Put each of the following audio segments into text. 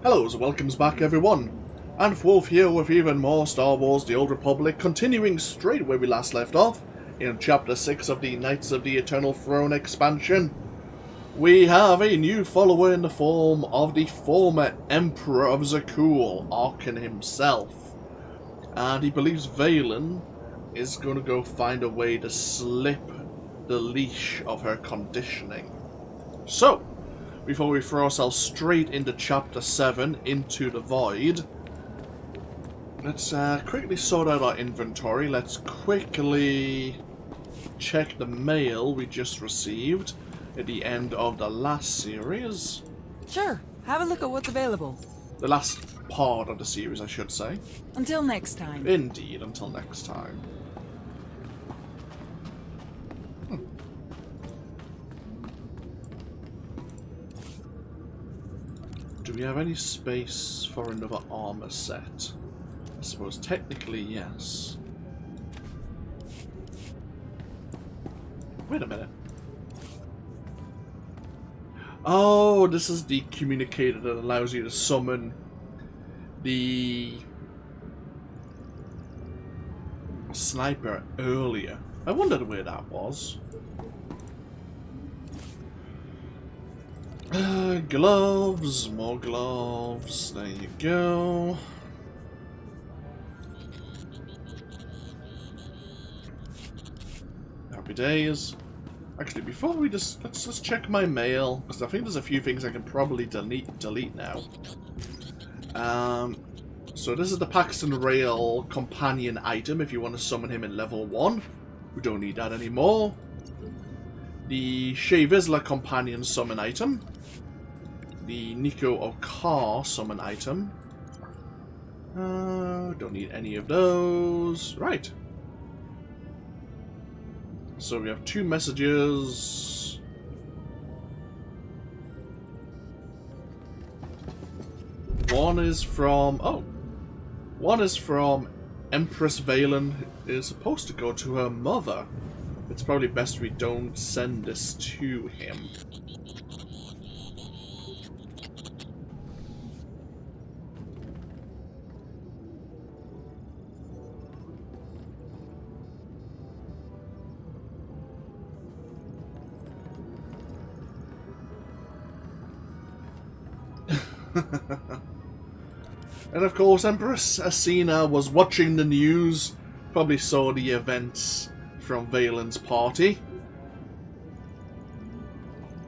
Hello and welcomes back everyone, and Wolf here with even more Star Wars The Old Republic, continuing straight where we last left off, in Chapter 6 of the Knights of the Eternal Throne expansion. We have a new follower in the form of the former Emperor of Zakuul, Arkan himself, and he believes Vaylin is going to go find a way to slip the leash of her conditioning. So, before we throw ourselves straight into Chapter 7, Into the Void, let's quickly sort out our inventory. Let's quickly check the mail we just received at the end of the last series. Sure, have a look at what's available. The last part of the series, I should say. Until next time. Indeed, until next time. Do we have any space for another armor set? I suppose technically yes. Wait a minute. Oh, this is the communicator that allows you to summon the sniper earlier. I wondered where that was. Gloves, more gloves, there you go. Happy days. Actually, before we let's just check my mail, because I think there's a few things I can probably delete now. So this is the Paxton Rail companion item if you want to summon him in level 1. We don't need that anymore. The Shea Vizsla companion summon item. The Nico Okar summon item. Don't need any of those. Right. So we have 2 messages. One is from Empress Vaylin, who is supposed to go to her mother. It's probably best we don't send this to him. And of course, Empress Asina was watching the news, probably saw the events from Vaylin's party.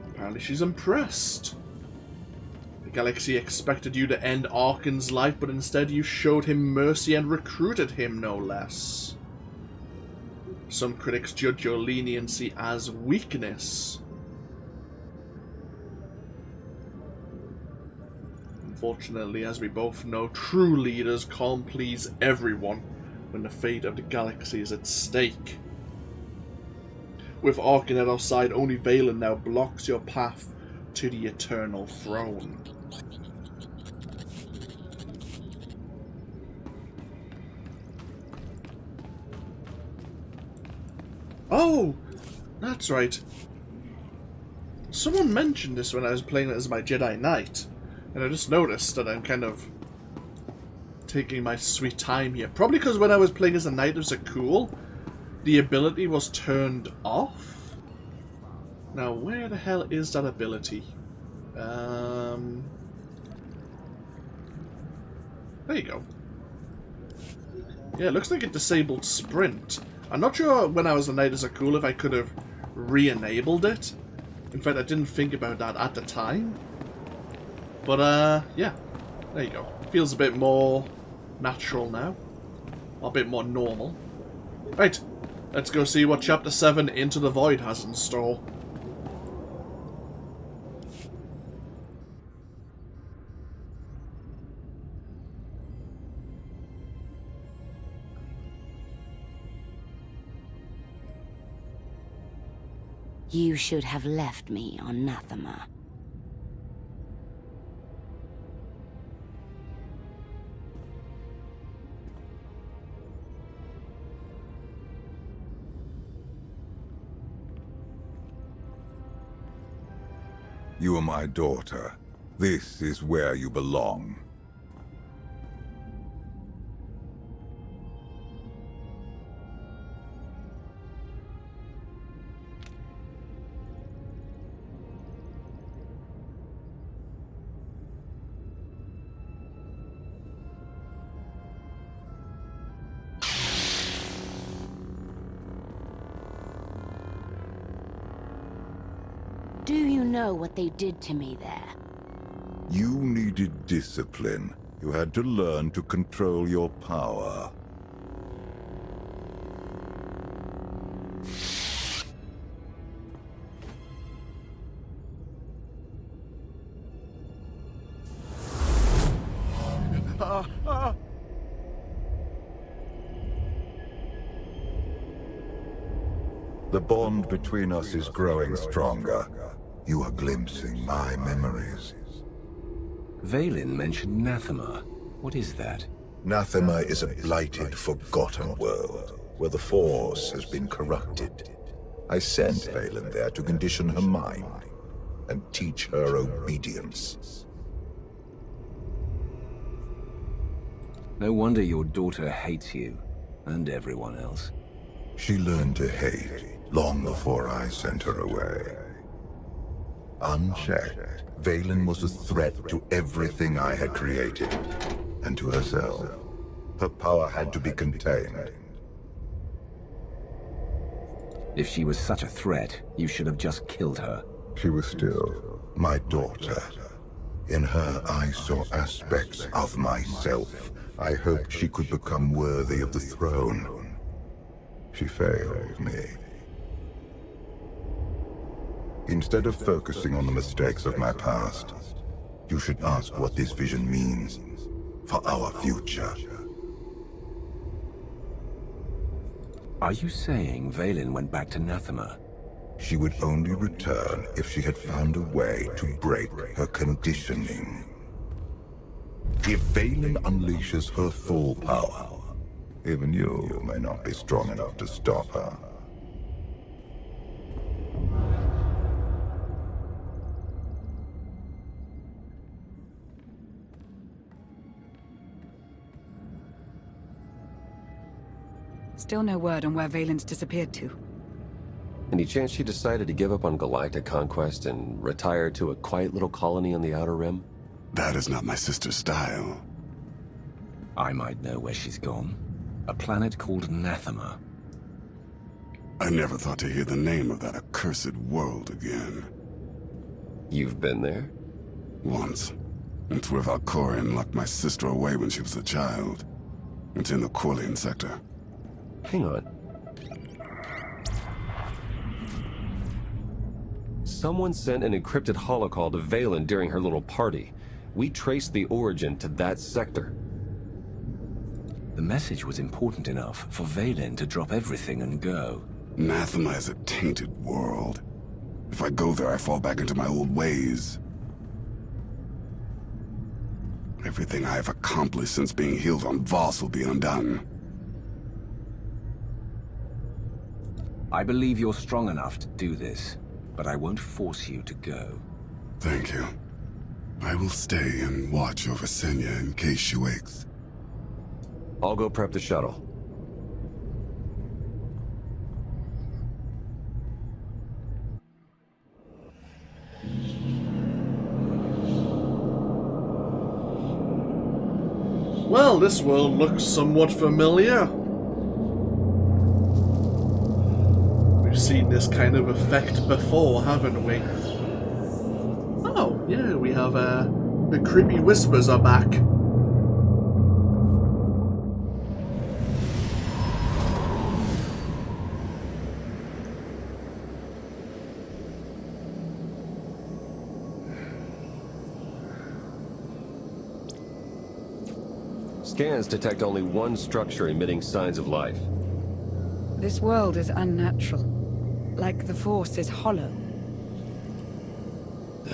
Apparently she's impressed. The galaxy expected you to end Arkan's life, but instead you showed him mercy and recruited him, no less. Some critics judge your leniency as weakness. Unfortunately, as we both know, true leaders can't please everyone when the fate of the galaxy is at stake. With Arkan at our side, only Vaylin now blocks your path to the Eternal Throne. Oh! That's right. Someone mentioned this when I was playing it as my Jedi Knight. And I just noticed that I'm kind of taking my sweet time here. Probably because when I was playing as a Knight of Zakuul, the ability was turned off. Now, where the hell is that ability? There you go. Yeah, it looks like it disabled sprint. I'm not sure when I was a Knight of Zakuul if I could have re-enabled it. In fact, I didn't think about that at the time. But, yeah, there you go. Feels a bit more natural now. A bit more normal. Right, let's go see what Chapter 7 Into the Void has in store. You should have left me on Nathema. You are my daughter. This is where you belong. Do you know what they did to me there? You needed discipline. You had to learn to control your power. The bond between us is growing stronger. You are glimpsing my memories. Vaylin mentioned Nathema. What is that? Nathema is a blighted, forgotten world, where the Force has been corrupted. I sent Vaylin there to condition her mind, and teach her obedience. No wonder your daughter hates you, and everyone else. She learned to hate long before I sent her away. Unchecked, Vaylin was a threat to everything I had created, and to herself. Her power had to be contained. If she was such a threat, you should have just killed her. She was still my daughter. In her, I saw aspects of myself. I hoped she could become worthy of the throne. She failed me. Instead of focusing on the mistakes of my past, you should ask what this vision means for our future. Are you saying Vaylin went back to Nathema? She would only return if she had found a way to break her conditioning. If Vaylin unleashes her full power, even you may not be strong enough to stop her. Still no word on where Vaylin's disappeared to. Any chance she decided to give up on galactic conquest and retire to a quiet little colony on the Outer Rim? That is not my sister's style. I might know where she's gone. A planet called Nathema. I never thought to hear the name of that accursed world again. You've been there? Once. It's where Valkorian locked my sister away when she was a child. It's in the Quillian sector. Hang on. Someone sent an encrypted holocall to Vaylin during her little party. We traced the origin to that sector. The message was important enough for Vaylin to drop everything and go. Nathema is a tainted world. If I go there, I fall back into my old ways. Everything I have accomplished since being healed on Voss will be undone. I believe you're strong enough to do this, but I won't force you to go. Thank you. I will stay and watch over Senya in case she wakes. I'll go prep the shuttle. Well, this world looks somewhat familiar. We've seen this kind of effect before, haven't we? Oh, yeah, we have, the creepy whispers are back. Scans detect only one structure emitting signs of life. This world is unnatural. Like the Force is hollow.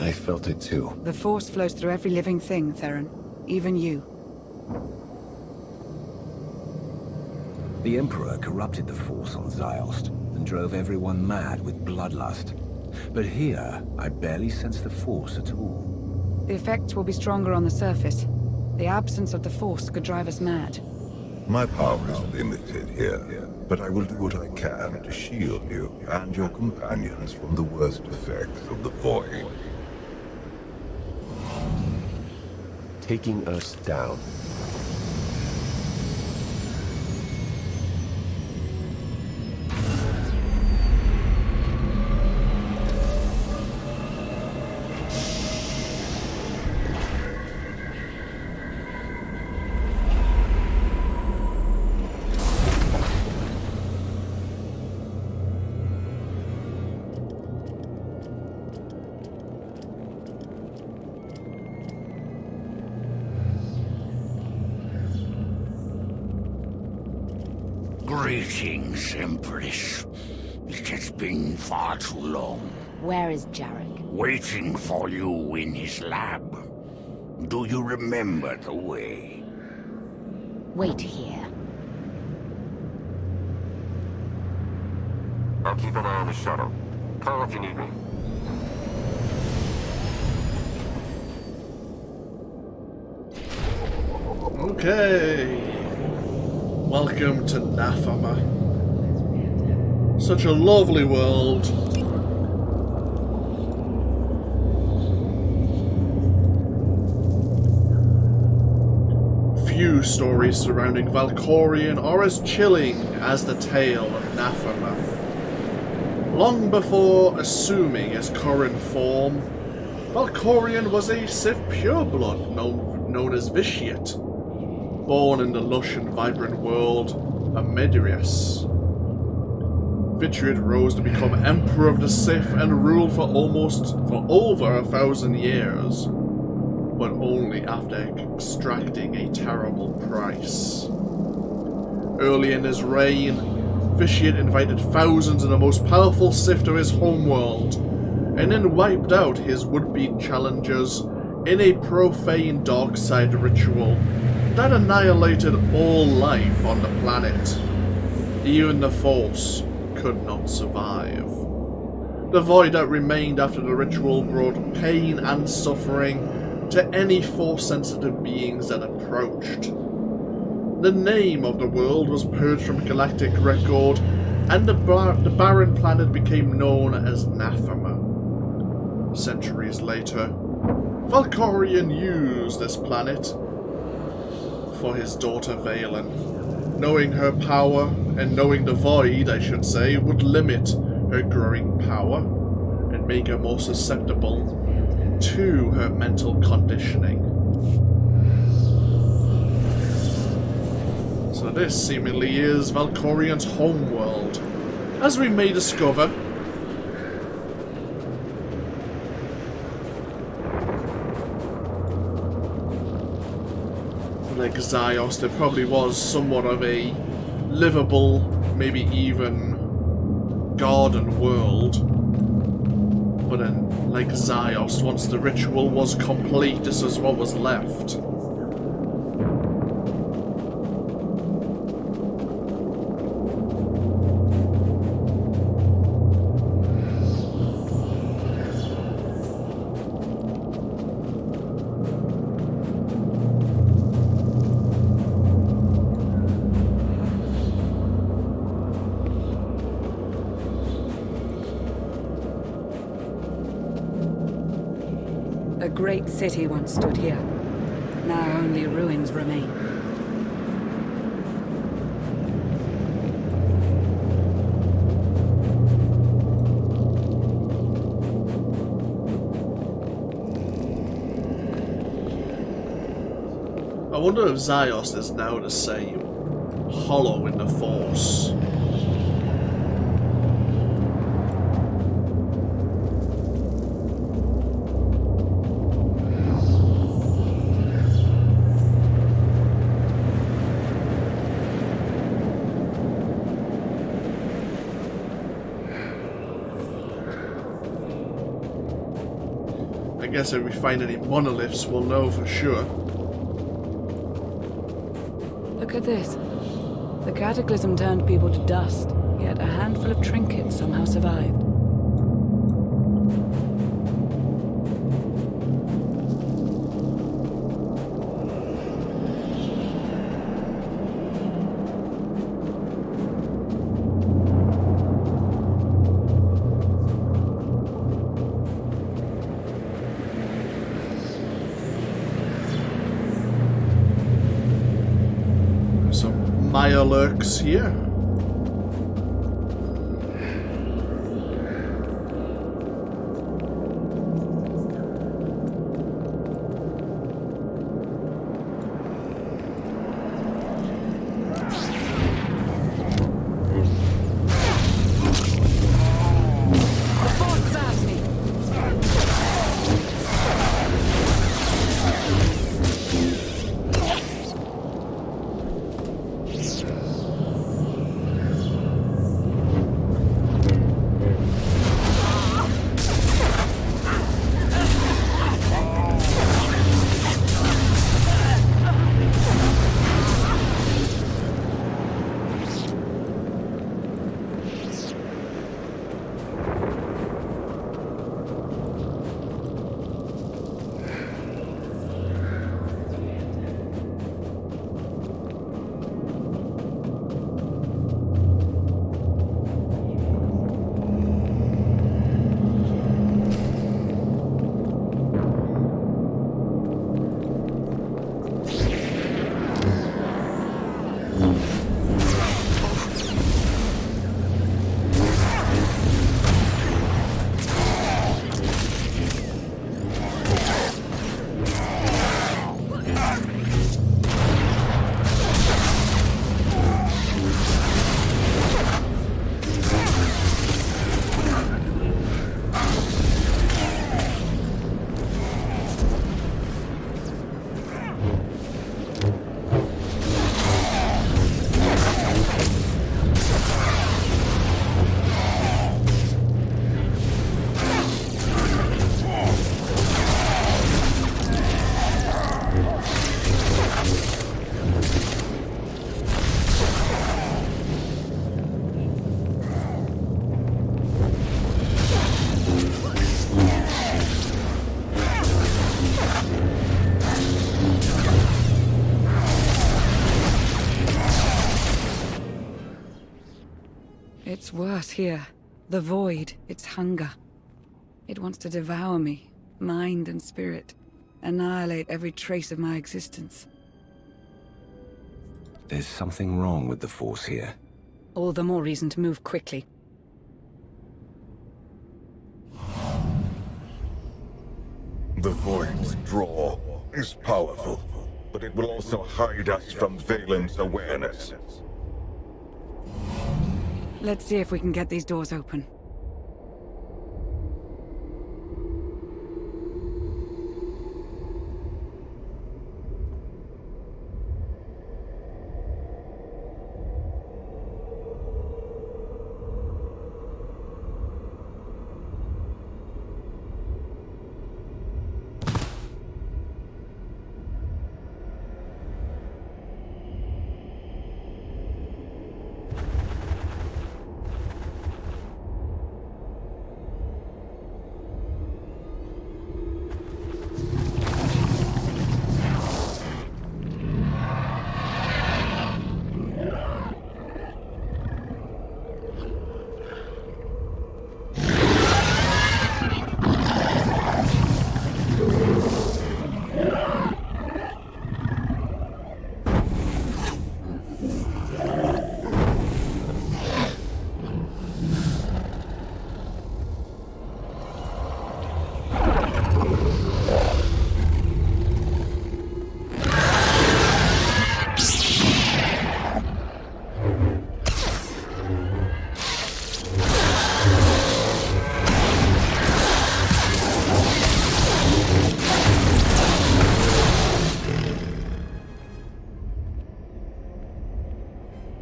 I felt it too. The Force flows through every living thing, Theron. Even you. The Emperor corrupted the Force on Ziost and drove everyone mad with bloodlust. But here, I barely sense the Force at all. The effects will be stronger on the surface. The absence of the Force could drive us mad. My power is limited here, but I will do what I can to shield you and your companions from the worst effects of the Void. Taking us down. Greetings, Empress. It has been far too long. Where is Jarek? Waiting for you in his lab. Do you remember the way? Wait here. I'll keep an eye on the shuttle. Call if you need me. Okay. Welcome to Nathama. Such a lovely world. Few stories surrounding Valkorian are as chilling as the tale of Nathama. Long before assuming its current form, Valkorian was a Sith pureblood known as Vitiate. Born in the lush and vibrant world of Medirius. Vitiate rose to become Emperor of the Sith and ruled for over 1,000 years, but only after extracting a terrible price. Early in his reign, Vitiate invited thousands of the most powerful Sith to his homeworld, and then wiped out his would-be challengers in a profane dark-side ritual that annihilated all life on the planet. Even the Force could not survive. The void that remained after the ritual brought pain and suffering to any Force-sensitive beings that approached. The name of the world was purged from galactic record, and the barren planet became known as Nathama. Centuries later, Valkorian used this planet for his daughter Vaylin. Knowing her power, and knowing the void, I should say, would limit her growing power and make her more susceptible to her mental conditioning. So this seemingly is Valkorian's homeworld, as we may discover. Like Zyos, there probably was somewhat of a livable, maybe even garden world. But then, like Zyos, once the ritual was complete, this is what was left. A great city once stood here. Now only ruins remain. I wonder if Zyos is now the same. Hollow in the Force. I guess if we find any monoliths, we'll know for sure. Look at this. The cataclysm turned people to dust, yet a handful of trinkets somehow survived. Maya lurks here. It's worse here. The void, its hunger. It wants to devour me, mind and spirit, annihilate every trace of my existence. There's something wrong with the Force here. All the more reason to move quickly. The Void's draw is powerful, but it will also hide us from Vaylin's awareness. Let's see if we can get these doors open.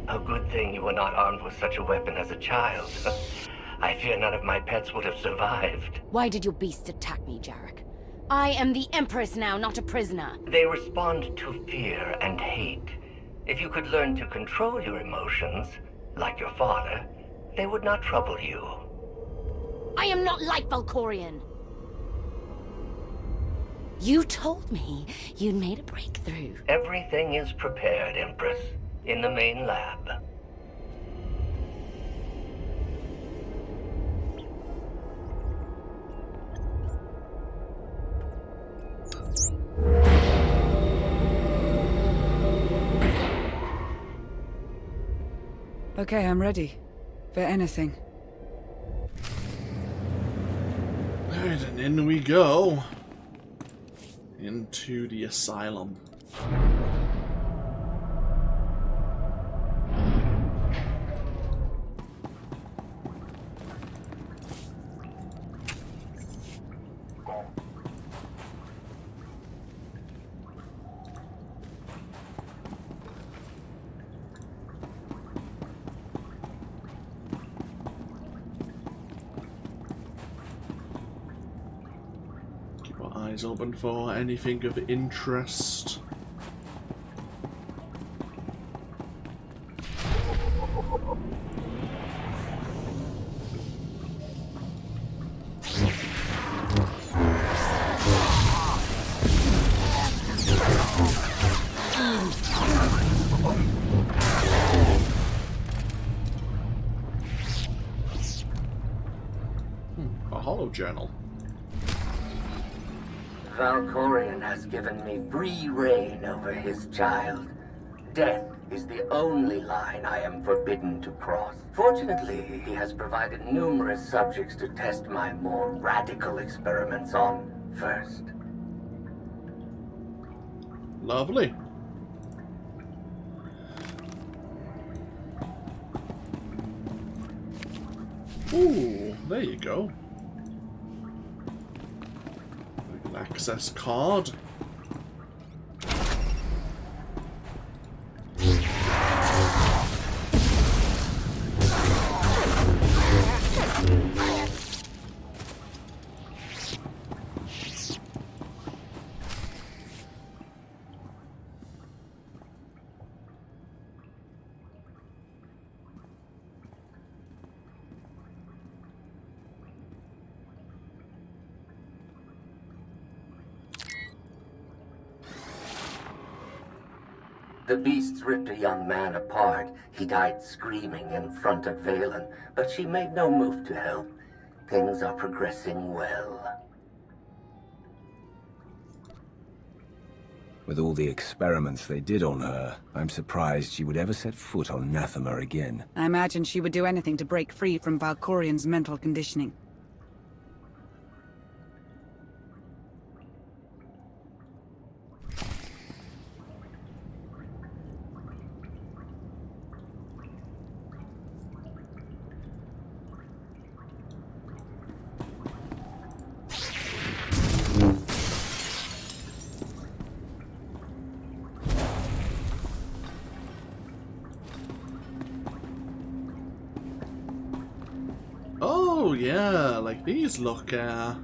A good thing you were not armed with such a weapon as a child. I fear none of my pets would have survived. Why did your beasts attack me, Jarek? I am the Empress now, not a prisoner. They respond to fear and hate. If you could learn to control your emotions, like your father, they would not trouble you. I am not like Valkorian. You told me you'd made a breakthrough. Everything is prepared, Empress, in the main lab. Okay, I'm ready. For anything. Alright, and in we go. Into the asylum. Eyes open for anything of interest. A holo journal. Valkorian has given me free reign over his child. Death is the only line I am forbidden to cross. Fortunately, he has provided numerous subjects to test my more radical experiments on first. Lovely. Ooh, there you go. An access card. The beasts ripped a young man apart. He died screaming in front of Vaylin, but she made no move to help. Things are progressing well. With all the experiments they did on her, I'm surprised she would ever set foot on Nathema again. I imagine she would do anything to break free from Valkorian's mental conditioning. Oh yeah, like these look yeah.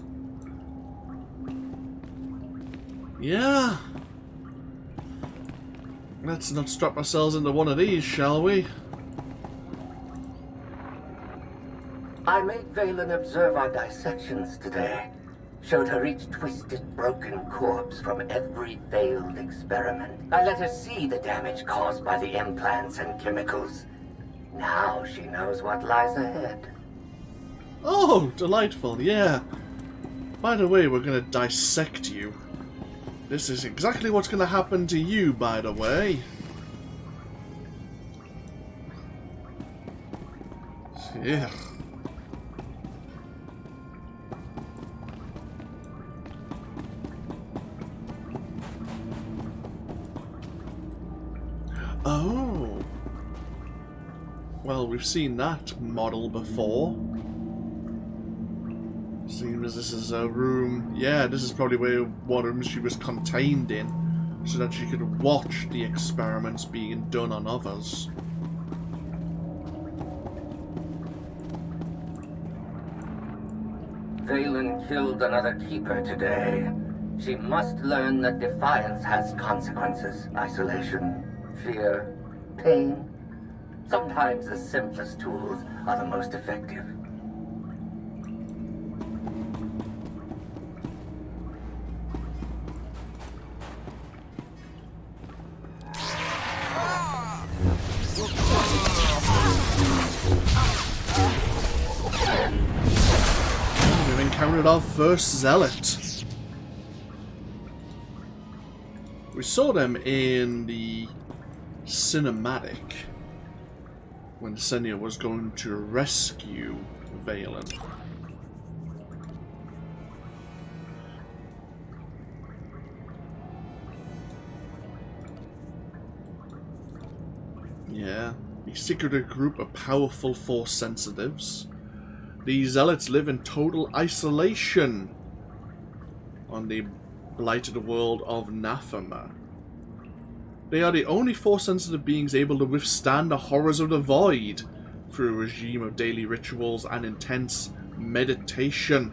Let's not strap ourselves into one of these, shall we? I made Vaylin observe our dissections today. Showed her each twisted, broken corpse from every failed experiment. I let her see the damage caused by the implants and chemicals. Now she knows what lies ahead. Oh, delightful, yeah. By the way, we're gonna dissect you. This is exactly what's gonna happen to you, by the way. Yeah. Oh. Well, we've seen that model before. Seems this is a room. Yeah, this is probably what room she was contained in, so that she could watch the experiments being done on others. Vaylin killed another keeper today. She must learn that defiance has consequences. Isolation, fear, pain. Sometimes the simplest tools are the most effective. We've encountered our first zealot. We saw them in the cinematic. when Senya was going to rescue Vaylin. Yeah, a secretive group of powerful Force sensitives. These zealots live in total isolation on the blighted world of Nathema. They are the only Force-sensitive beings able to withstand the horrors of the Void through a regime of daily rituals and intense meditation.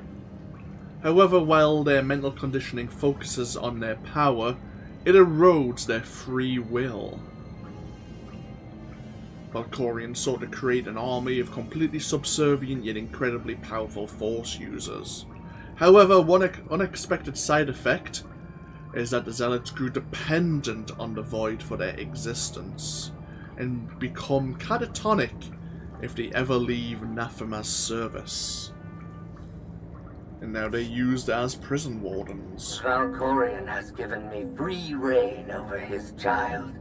However, while their mental conditioning focuses on their power, it erodes their free will. Valkorian sought to create an army of completely subservient yet incredibly powerful Force users. However, one unexpected side effect is that the Zealots grew dependent on the Void for their existence, and become catatonic if they ever leave Nathema's service. And now they're used as prison wardens. Valkorian has given me free reign over his child.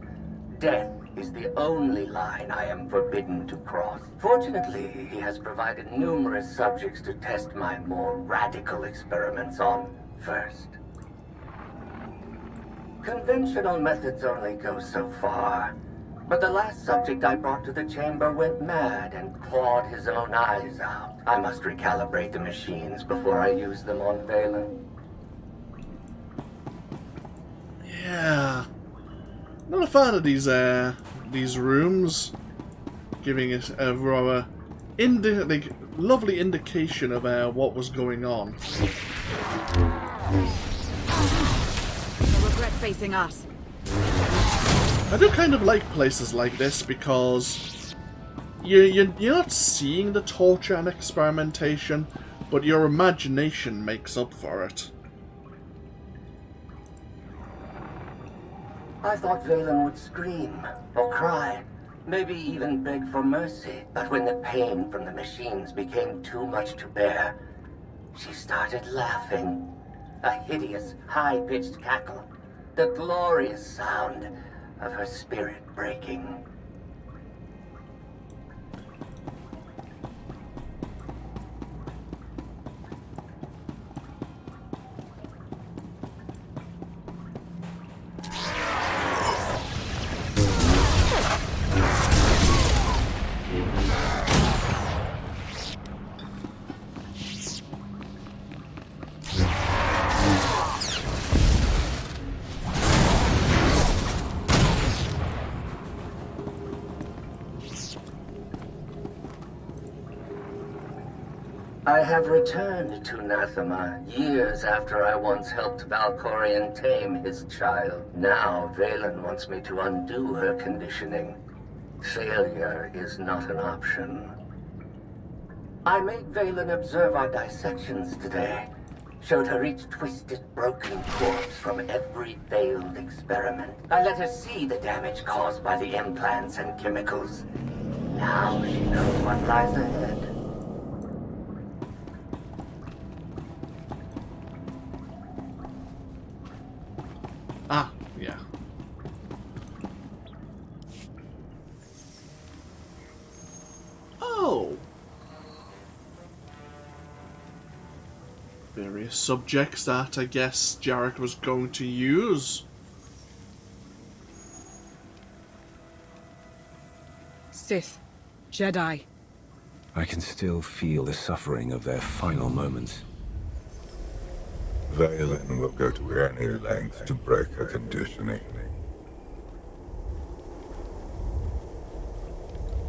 Death is the only line I am forbidden to cross. Fortunately, he has provided numerous subjects to test my more radical experiments on first. Conventional methods only go so far, but the last subject I brought to the chamber went mad and clawed his own eyes out. I must recalibrate the machines before I use them on Vaylin. Yeah, not a fan of these rooms, giving us a rather lovely indication of what was going on. No regret facing us. I do kind of like places like this because you're not seeing the torture and experimentation, but your imagination makes up for it. I thought Vaylin would scream, or cry, maybe even beg for mercy. But when the pain from the machines became too much to bear, she started laughing. A hideous, high-pitched cackle. The glorious sound of her spirit breaking. I have returned to Nathema years after I once helped Valkorian tame his child. Now Vaylin wants me to undo her conditioning. Failure is not an option. I made Vaylin observe our dissections today. Showed her each twisted, broken corpse from every failed experiment. I let her see the damage caused by the implants and chemicals. Now she knows what lies ahead. Ah, yeah. Oh! Various subjects that I guess Jarek was going to use. Sith. Jedi. I can still feel the suffering of their final moments. Vaylin will go to any length to break her conditioning.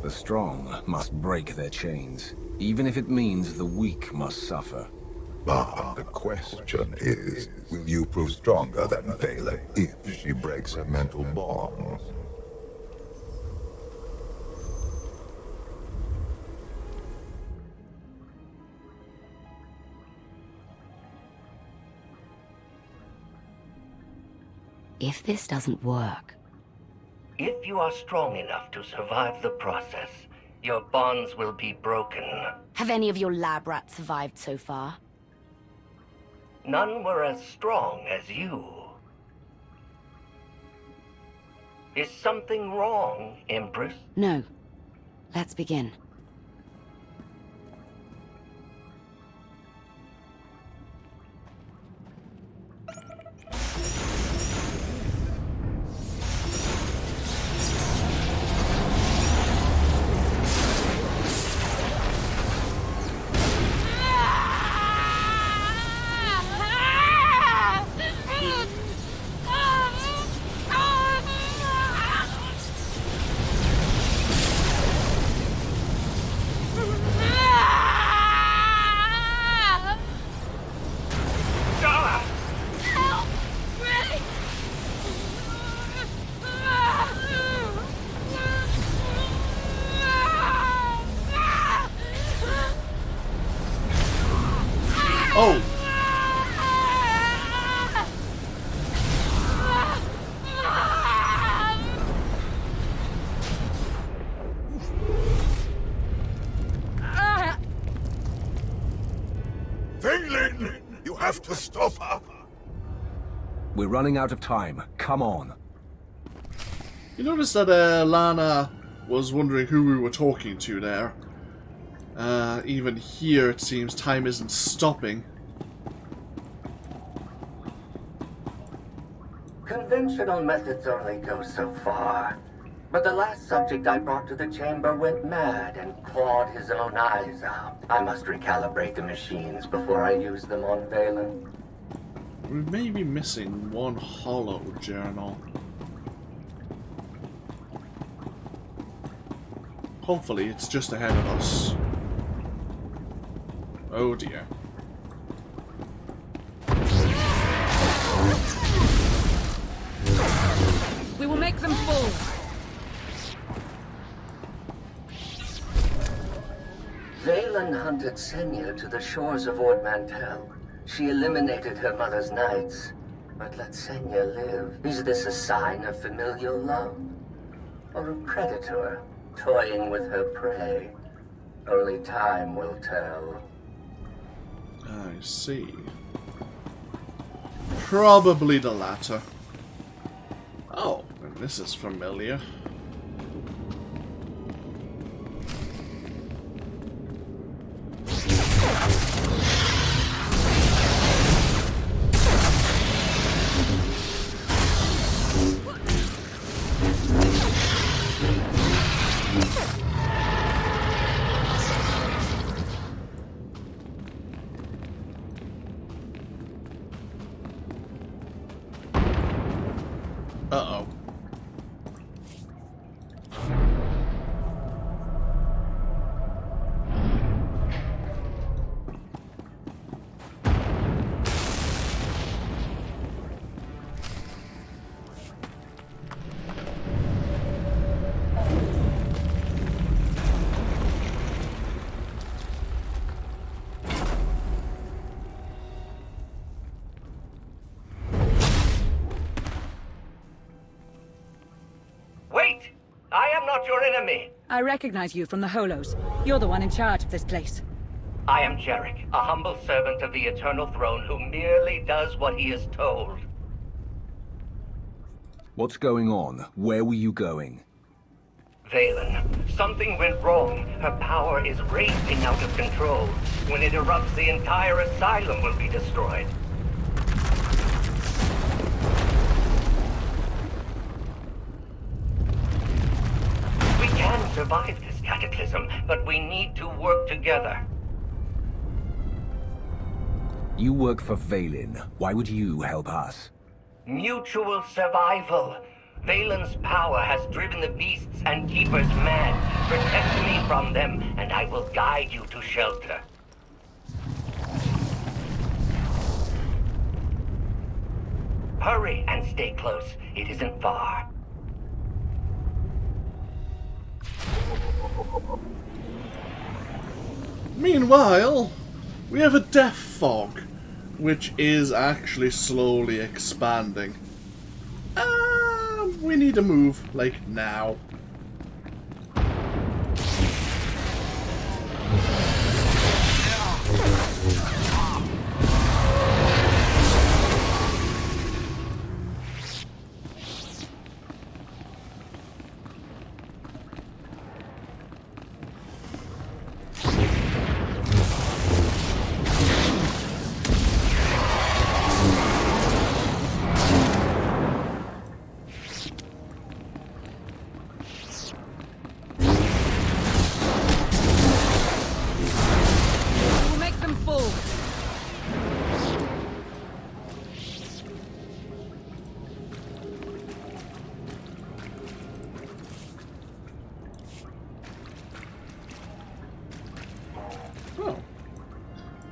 The strong must break their chains, even if it means the weak must suffer. But the question is, will you prove stronger than Vaylin if she breaks her mental bonds? If this doesn't work... If you are strong enough to survive the process, your bonds will be broken. Have any of your lab rats survived so far? None were as strong as you. Is something wrong, Empress? No. Let's begin. Oh! Vaylin! You have to stop her! We're running out of time. Come on. You notice that Lana was wondering who we were talking to there. Even here, it seems time isn't stopping. Conventional methods only go so far. But the last subject I brought to the chamber went mad and clawed his own eyes out. I must recalibrate the machines before I use them on Vaylin. We may be missing one hollow journal. Hopefully, it's just ahead of us. Oh dear. We will make them fall. Vaylin hunted Senya to the shores of Ord Mantell. She eliminated her mother's knights, but let Senya live. Is this a sign of familial love? Or a predator toying with her prey? Only time will tell. I see. Probably the latter. Oh, and this is familiar. Uh-oh. I recognize you from the Holos. You're the one in charge of this place. I am Jarek, a humble servant of the Eternal Throne who merely does what he is told. What's going on? Where were you going? Vaylin, something went wrong. Her power is racing out of control. When it erupts, the entire asylum will be destroyed. We can survive this cataclysm, but we need to work together. You work for Vaylin. Why would you help us? Mutual survival. Vaylin's power has driven the beasts and keepers mad. Protect me from them, and I will guide you to shelter. Hurry and stay close. It isn't far. Meanwhile, we have a death fog, which is actually slowly expanding. We need to move, like, now.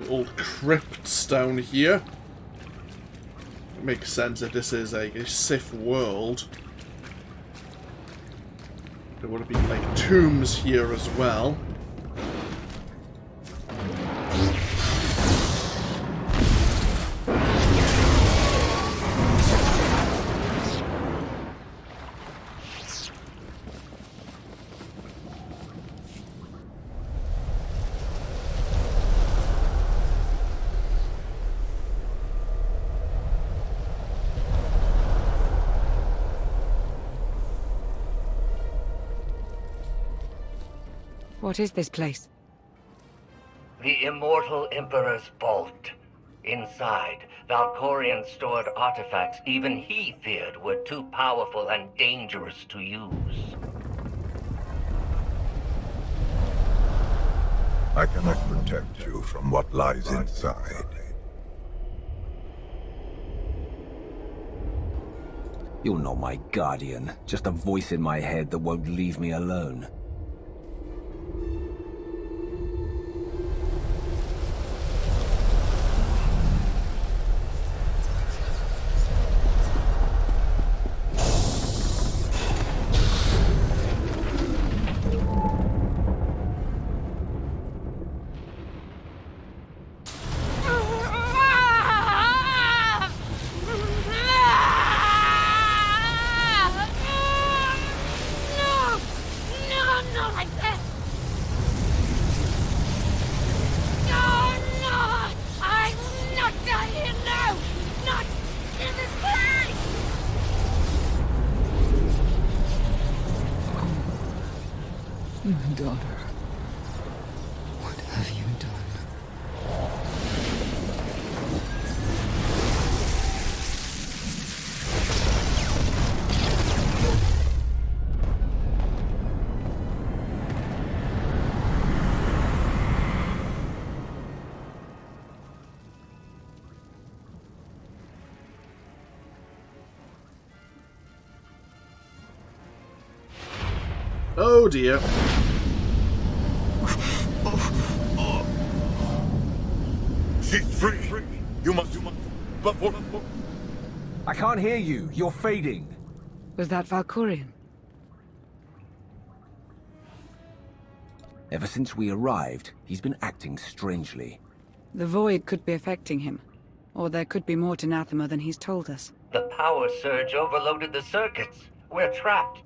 old crypts down here. It makes sense that this is a Sith world. There would have been like tombs here as well. What is this place? The Immortal Emperor's vault. Inside, Valkorian stored artifacts even he feared were too powerful and dangerous to use. I cannot protect you from what lies inside. You're not my guardian, just a voice in my head that won't leave me alone. My daughter, what have you done? Oh dear. She's free. You must. Before. I can't hear you. You're fading. Was that Valkorian? Ever since we arrived, he's been acting strangely. The void could be affecting him. Or there could be more to Nathema than he's told us. The power surge overloaded the circuits. We're trapped.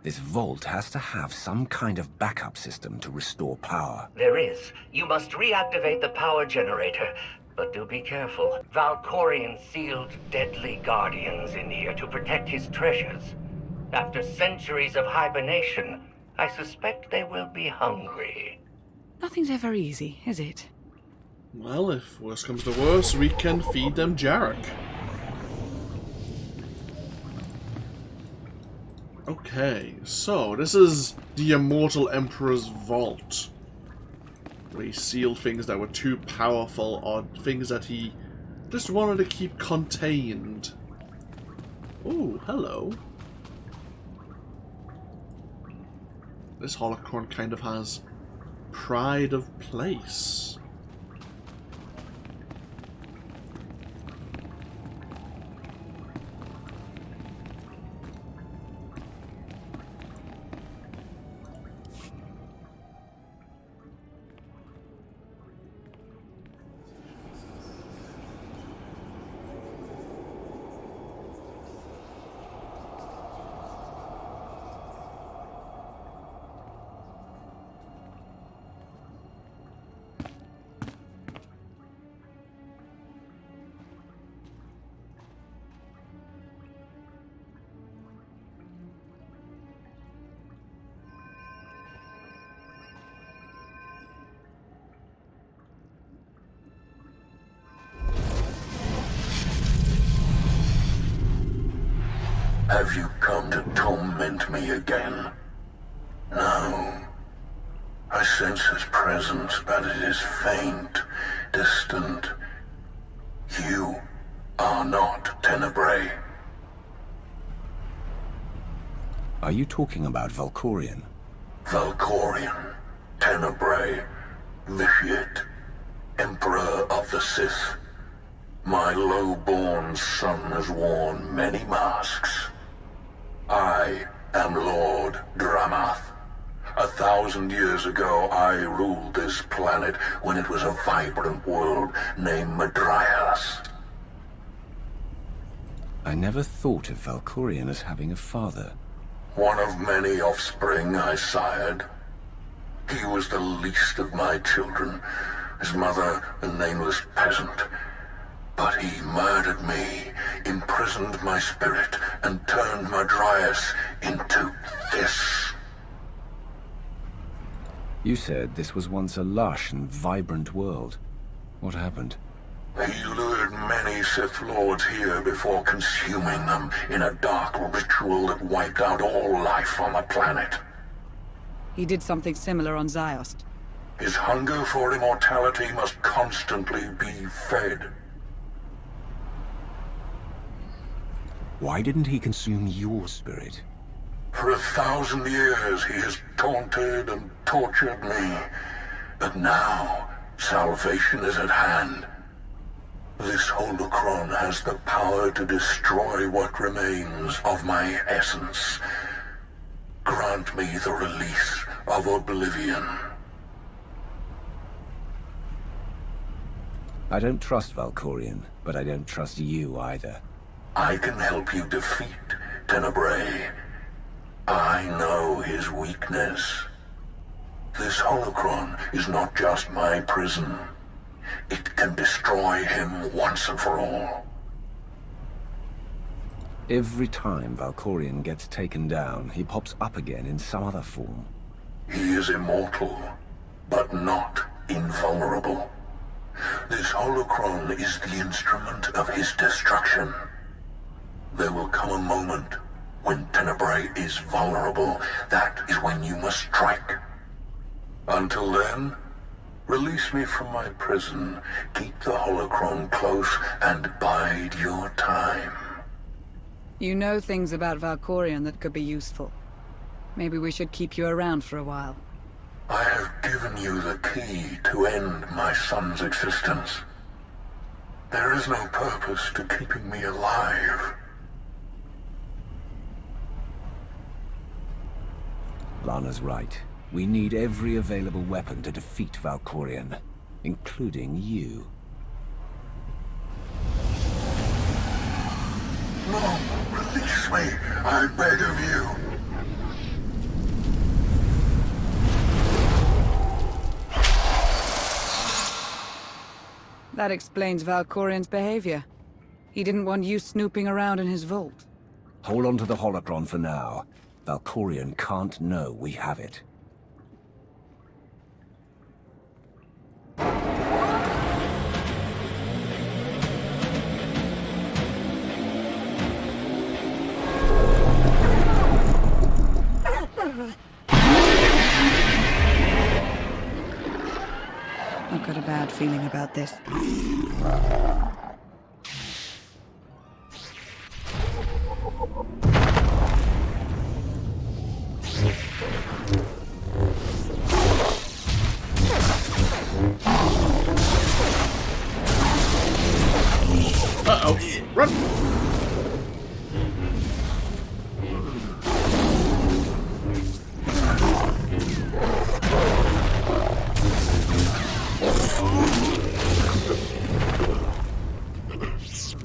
This vault has to have some kind of backup system to restore power. There is. You must reactivate the power generator. But do be careful. Valkorian sealed deadly guardians in here to protect his treasures. After centuries of hibernation, I suspect they will be hungry. Nothing's ever easy, is it? Well, if worse comes to worse, we can feed them Jarek. Okay, so this is the Immortal Emperor's vault. Where he sealed things that were too powerful or things that he just wanted to keep contained. Oh, hello. This holocron kind of has pride of place. Have you come to torment me again? No. I sense his presence, but it is faint, distant. You are not Tenebrae. Are you talking about Valkorian? Valkorian, Tenebrae, Vitiate, Emperor of the Sith. My low-born son has worn many masks. I am Lord Dramath. 1,000 years ago, I ruled this planet when it was a vibrant world named Madrias. I never thought of Valkorian as having a father. One of many offspring I sired. He was the least of my children, his mother a nameless peasant. But he murdered me, imprisoned my spirit, and turned Madrias into this. You said this was once a lush and vibrant world. What happened? He lured many Sith Lords here before consuming them in a dark ritual that wiped out all life on the planet. He did something similar on Ziost. His hunger for immortality must constantly be fed. Why didn't he consume your spirit? For 1,000 years he has taunted and tortured me. But now, salvation is at hand. This holocron has the power to destroy what remains of my essence. Grant me the release of oblivion. I don't trust Valkorian, but I don't trust you either. I can help you defeat Tenebrae. I know his weakness. This holocron is not just my prison. It can destroy him once and for all. Every time Valkorian gets taken down, he pops up again in some other form. He is immortal, but not invulnerable. This holocron is the instrument of his destruction. There will come a moment when Tenebrae is vulnerable. That is when you must strike. Until then, release me from my prison, keep the holocron close, and bide your time. You know things about Valkorian that could be useful. Maybe we should keep you around for a while. I have given you the key to end my son's existence. There is no purpose to keeping me alive. Lana's right. We need every available weapon to defeat Valkorian, including you. No, release me, I beg of you. That explains Valkorian's behavior. He didn't want you snooping around in his vault. Hold on to the holocron for now. Valkorian can't know we have it. I've got a bad feeling about this. Uh-oh. Run!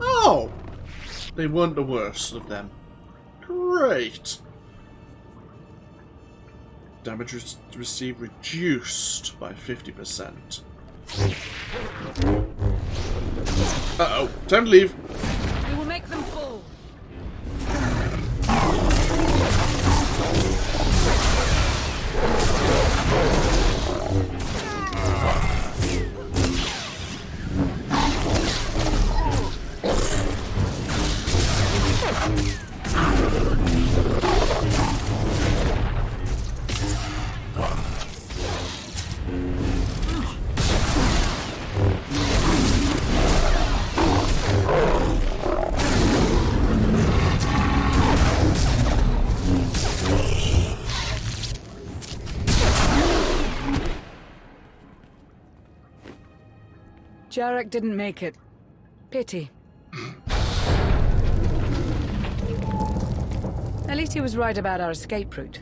Oh! They weren't the worst of them. Great! Damage received reduced by 50%. Uh-oh. Time to leave. We will make them fall. Jarek didn't make it. Pity. At least he was right about our escape route.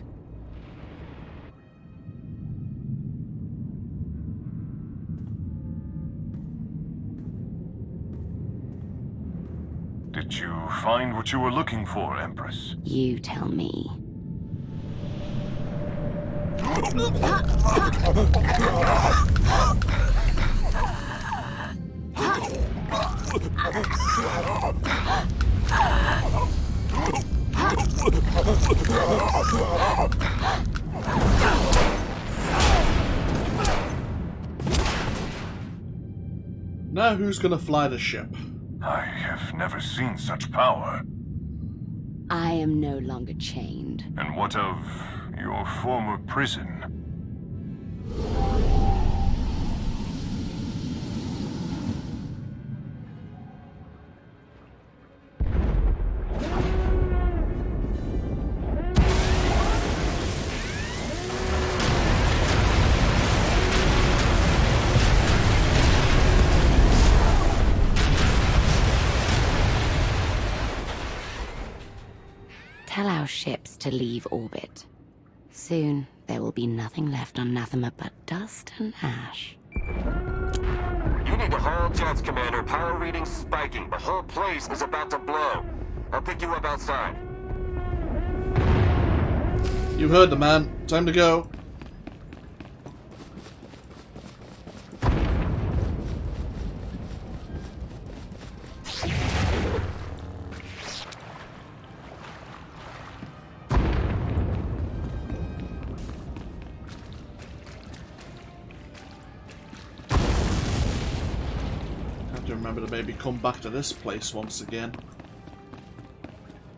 Did you find what you were looking for, Empress? You tell me. Now who's gonna fly the ship? I have never seen such power. I am no longer chained. And what of your former prison? Tell our ships to leave orbit. Soon, there will be nothing left on Nathema but dust and ash. You need to haul jets, Commander. Power readings spiking. The whole place is about to blow. I'll pick you up outside. You heard the man. Time to go. Remember to maybe come back to this place once again.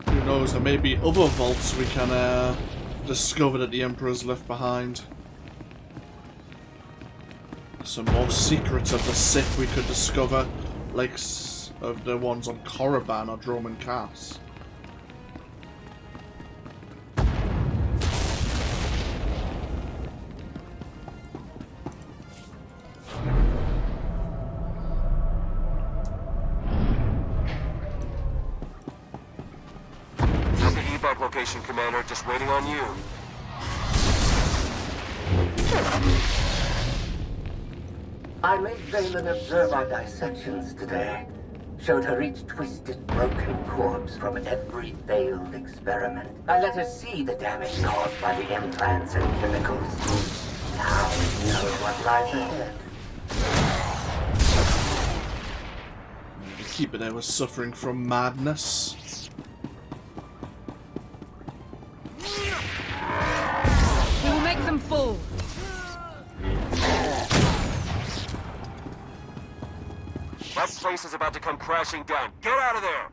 Who knows, there may be other vaults we can discover that the Emperor's left behind. Some more secrets of the Sith we could discover, like of the ones on Korriban or Droman Cass. Location, Commander. Just waiting on you. I made Vaylin observe our dissections today. Showed her each twisted, broken corpse from every failed experiment. I let her see the damage caused by the implants and chemicals. Now we know what lies ahead. The keeper there was suffering from madness. Them full. That place is about to come crashing down. Get out of there!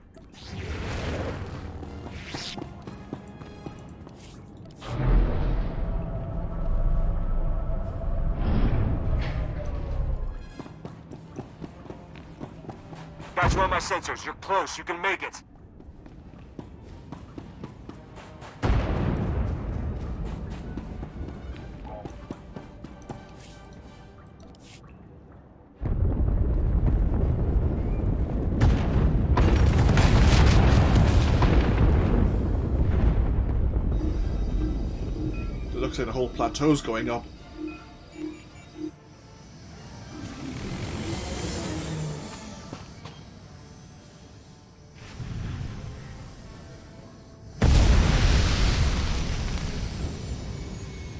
Got you on my sensors. You're close. You can make it. Looks like the whole plateau's going up.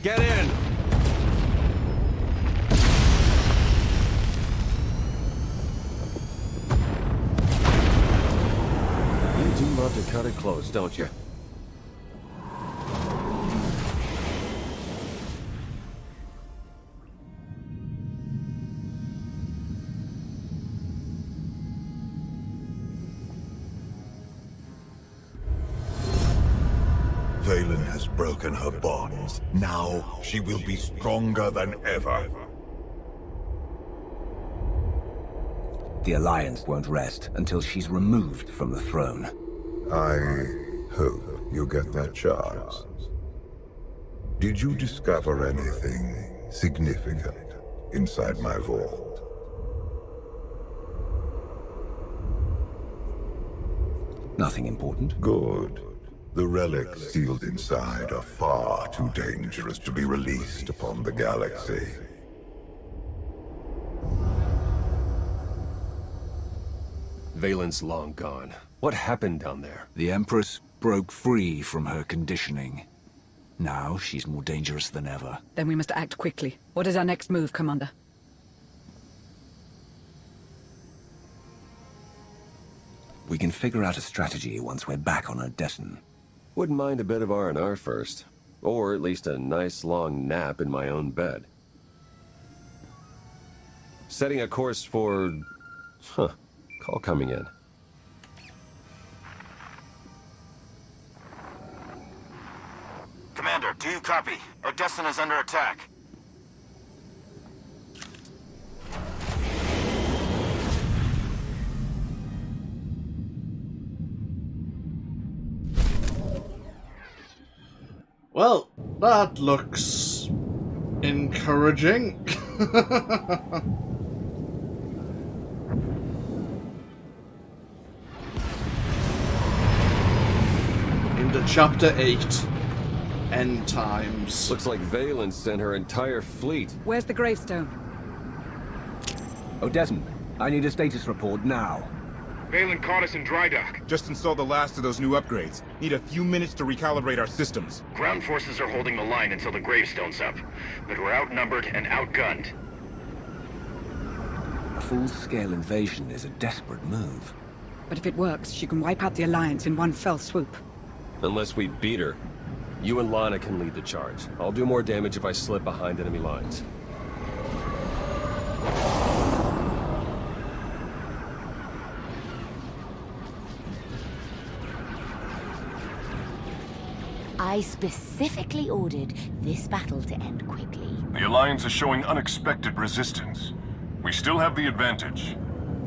Get in! You do love to cut it close, don't you? Vaylin has broken her bonds. Now she will be stronger than ever. The Alliance won't rest until she's removed from the throne. I hope you get that chance. Did you discover anything significant inside my vault? Nothing important. Good. The relics sealed inside are far too dangerous to be released upon the galaxy. Vaylin's long gone. What happened down there? The Empress broke free from her conditioning. Now she's more dangerous than ever. Then we must act quickly. What is our next move, Commander? We can figure out a strategy once we're back on Odessan. Wouldn't mind a bit of R&R first. Or at least a nice long nap in my own bed. Setting a course for... Call coming in. Commander, do you copy? Odessan is under attack. Well, that looks encouraging. Into Chapter 8. End Times. Looks like Vaylin sent her entire fleet. Where's the gravestone? Odessan, I need a status report now. Vaylin caught us in dry dock. Just installed the last of those new upgrades. Need a few minutes to recalibrate our systems. Ground forces are holding the line until the gravestone's up. But we're outnumbered and outgunned. A full-scale invasion is a desperate move. But if it works, she can wipe out the Alliance in one fell swoop. Unless we beat her. You and Lana can lead the charge. I'll do more damage if I slip behind enemy lines. I specifically ordered this battle to end quickly. The Alliance is showing unexpected resistance. We still have the advantage,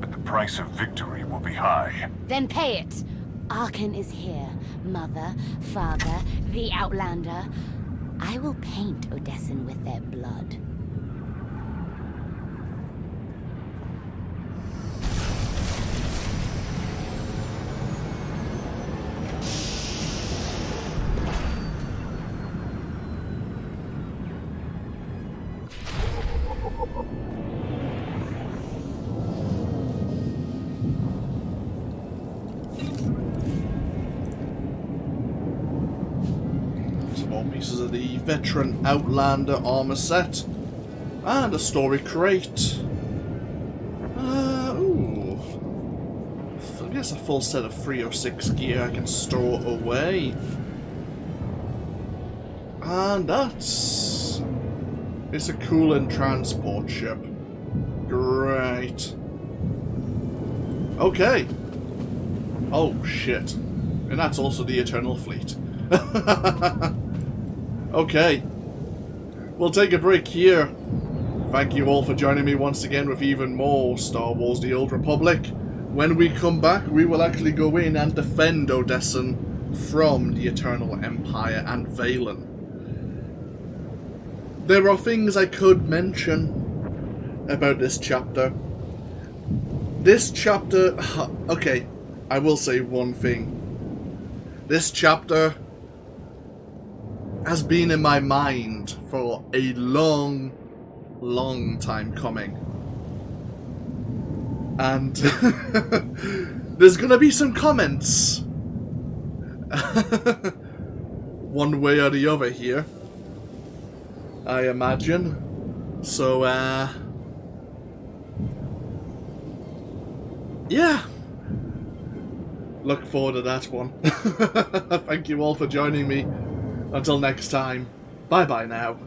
but the price of victory will be high. Then pay it! Arkan is here. Mother, father, the Outlander. I will paint Odessan with their blood. Pieces of the veteran Outlander armor set and a story crate. Ooh. I guess a full set of 3 or 6 gear I can store away. And that's... it's a Zakuul transport ship. Great. Okay. Oh shit. And that's also the Eternal Fleet. Okay, we'll take a break here. Thank you all for joining me once again with even more Star Wars The Old Republic. When we come back, we will actually go in and defend Odessan from the Eternal Empire and Vaylin. There are things I could mention about this chapter. This chapter... okay, I will say one thing. This chapter has been in my mind for a long, long time coming. And there's gonna be some comments one way or the other here, I imagine. So, yeah. Look forward to that one. Thank you all for joining me. Until next time, bye-bye now.